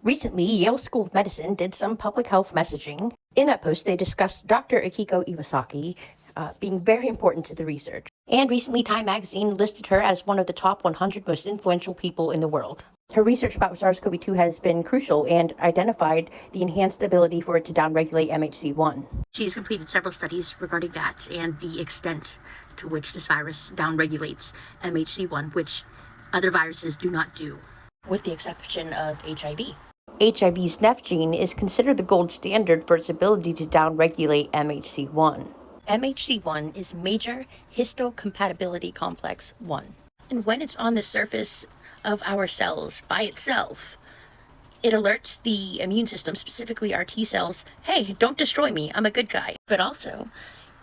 Recently, Yale School of Medicine did some public health messaging. In that post, they discussed Dr. Akiko Iwasaki being very important to the research. And recently, Time magazine listed her as one of the top 100 most influential people in the world. Her research about SARS-CoV-2 has been crucial and identified the enhanced ability for it to downregulate MHC1. She's completed several studies regarding that and the extent to which this virus downregulates MHC1, which other viruses do not do, with the exception of HIV. HIV's NEF gene is considered the gold standard for its ability to downregulate MHC1. MHC1 is major histocompatibility complex 1. And when it's on the surface of our cells by itself, it alerts the immune system, specifically our T cells, hey, don't destroy me, I'm a good guy. But also,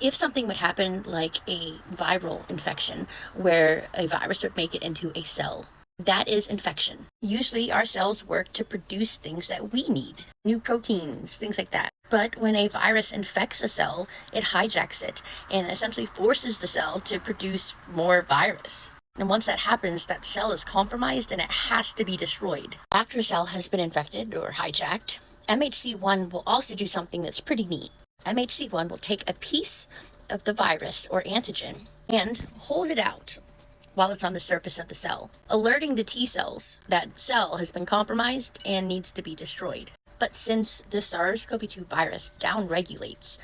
if something would happen like a viral infection, where a virus would make it into a cell, that is infection. Usually our cells work to produce things that we need, new proteins, things like that. But when a virus infects a cell, it hijacks it and essentially forces the cell to produce more virus. And once that happens, that cell is compromised and it has to be destroyed. After a cell has been infected or hijacked, MHC1 will also do something that's pretty neat. MHC1 will take a piece of the virus or antigen and hold it out while it's on the surface of the cell, alerting the T cells that cell has been compromised and needs to be destroyed. But since the SARS-CoV-2 virus downregulates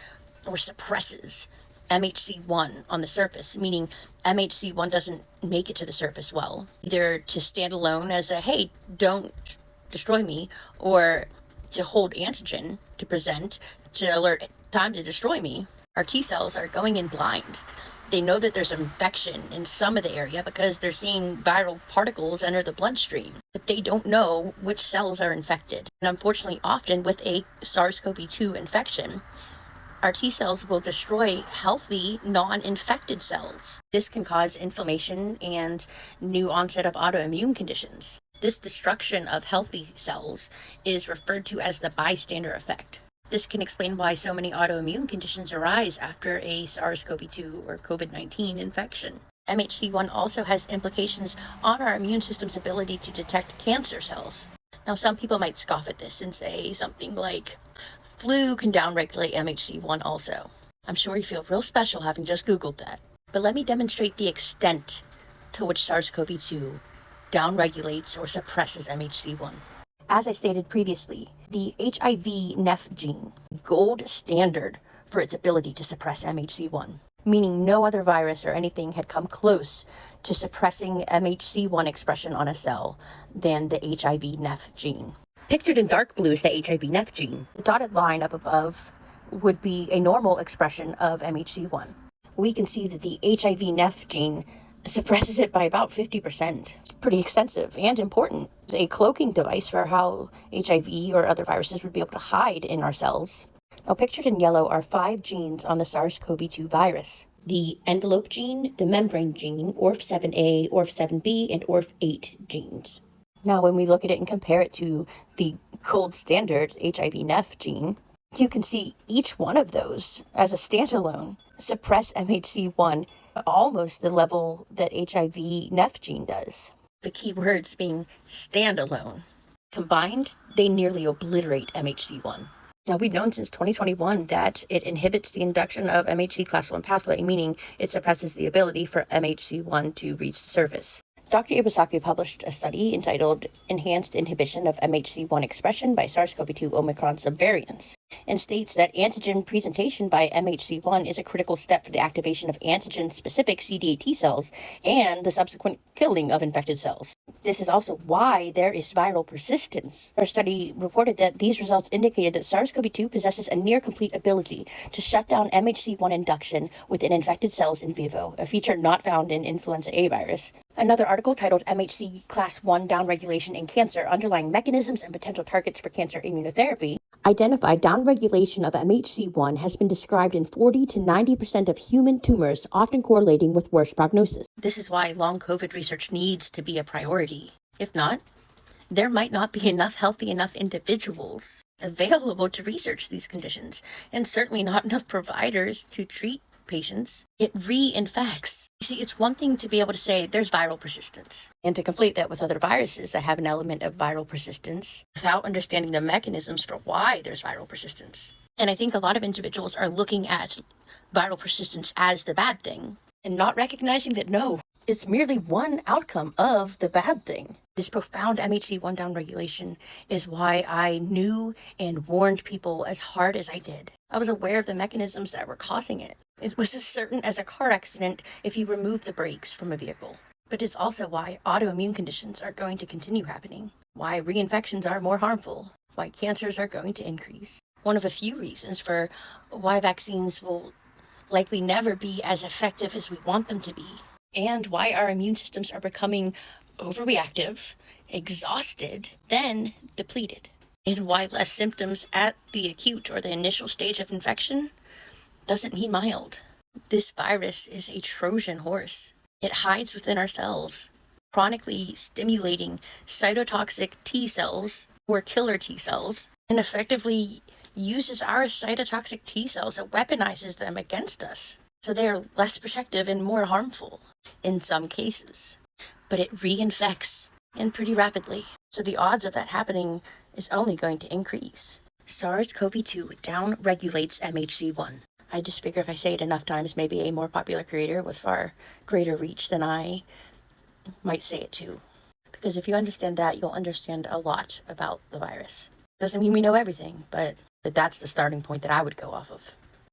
or suppresses MHC1 on the surface, meaning MHC1 doesn't make it to the surface well, either to stand alone as a, hey, don't destroy me, or to hold antigen to present to alert time to destroy me, our T cells are going in blind. They know that there's infection in some of the area because they're seeing viral particles enter the bloodstream, but they don't know which cells are infected. And unfortunately, often with a SARS-CoV-2 infection, our T cells will destroy healthy, non-infected cells. This can cause inflammation and new onset of autoimmune conditions. This destruction of healthy cells is referred to as the bystander effect. This can explain why so many autoimmune conditions arise after a SARS-CoV-2 or COVID-19 infection. MHC1 also has implications on our immune system's ability to detect cancer cells. Now, some people might scoff at this and say something like, flu can downregulate MHC1 also. I'm sure you feel real special having just Googled that. But let me demonstrate the extent to which SARS-CoV-2 downregulates or suppresses MHC1. As I stated previously, the HIV NEF gene, gold standard for its ability to suppress MHC1, meaning no other virus or anything had come close to suppressing MHC1 expression on a cell than the HIV NEF gene. Pictured in dark blue is the HIV NEF gene. The dotted line up above would be a normal expression of MHC1. We can see that the HIV NEF gene suppresses it by about 50%. Pretty extensive and important. It's a cloaking device for how HIV or other viruses would be able to hide in our cells. Now, pictured in yellow are 5 genes on the SARS-CoV-2 virus. The envelope gene, the membrane gene, ORF7A, ORF7B, and ORF8 genes. Now, when we look at it and compare it to the gold standard HIV NEF gene, you can see each one of those as a standalone suppress MHC1 almost the level that HIV NEF gene does. The key words being standalone. Combined, they nearly obliterate MHC1. Now, we've known since 2021 that it inhibits the induction of MHC class 1 pathway, meaning it suppresses the ability for MHC1 to reach the surface. Dr. Iwasaki published a study entitled Enhanced Inhibition of MHC1 Expression by SARS-CoV-2 Omicron Subvariants, and states that antigen presentation by MHC1 is a critical step for the activation of antigen-specific CD8 T cells and the subsequent killing of infected cells. This is also why there is viral persistence. Our study reported that these results indicated that SARS-CoV-2 possesses a near-complete ability to shut down MHC1 induction within infected cells in vivo, a feature not found in influenza A virus. Another article titled MHC Class 1 Downregulation in Cancer, Underlying Mechanisms and Potential Targets for Cancer Immunotherapy identified downregulation of MHC1 has been described in 40 to 90% of human tumors, often correlating with worse prognosis. This is why long COVID research needs to be a priority. If not, there might not be enough healthy enough individuals available to research these conditions, and certainly not enough providers to treat patients, it reinfects. You see, it's one thing to be able to say there's viral persistence, and to conflate that with other viruses that have an element of viral persistence without understanding the mechanisms for why there's viral persistence. And I think a lot of individuals are looking at viral persistence as the bad thing and not recognizing that no, it's merely one outcome of the bad thing. This profound MHC1 downregulation is why I knew and warned people as hard as I did. I was aware of the mechanisms that were causing it. It was as certain as a car accident if you remove the brakes from a vehicle. But it's also why autoimmune conditions are going to continue happening, why reinfections are more harmful, why cancers are going to increase. One of a few reasons for why vaccines will likely never be as effective as we want them to be, and why our immune systems are becoming overreactive, exhausted, then depleted, and why less symptoms at the acute or the initial stage of infection doesn't mean mild. This virus is a Trojan horse. It hides within our cells, chronically stimulating cytotoxic T cells, or killer T cells, and effectively uses our cytotoxic T cells and weaponizes them against us, so they are less protective and more harmful in some cases. But it reinfects, and pretty rapidly, so the odds of that happening is only going to increase. SARS-CoV-2 down-regulates MHC1. I just figure if I say it enough times, maybe a more popular creator with far greater reach than I might say it too. Because if you understand that, you'll understand a lot about the virus. Doesn't mean we know everything, but that's the starting point that I would go off of.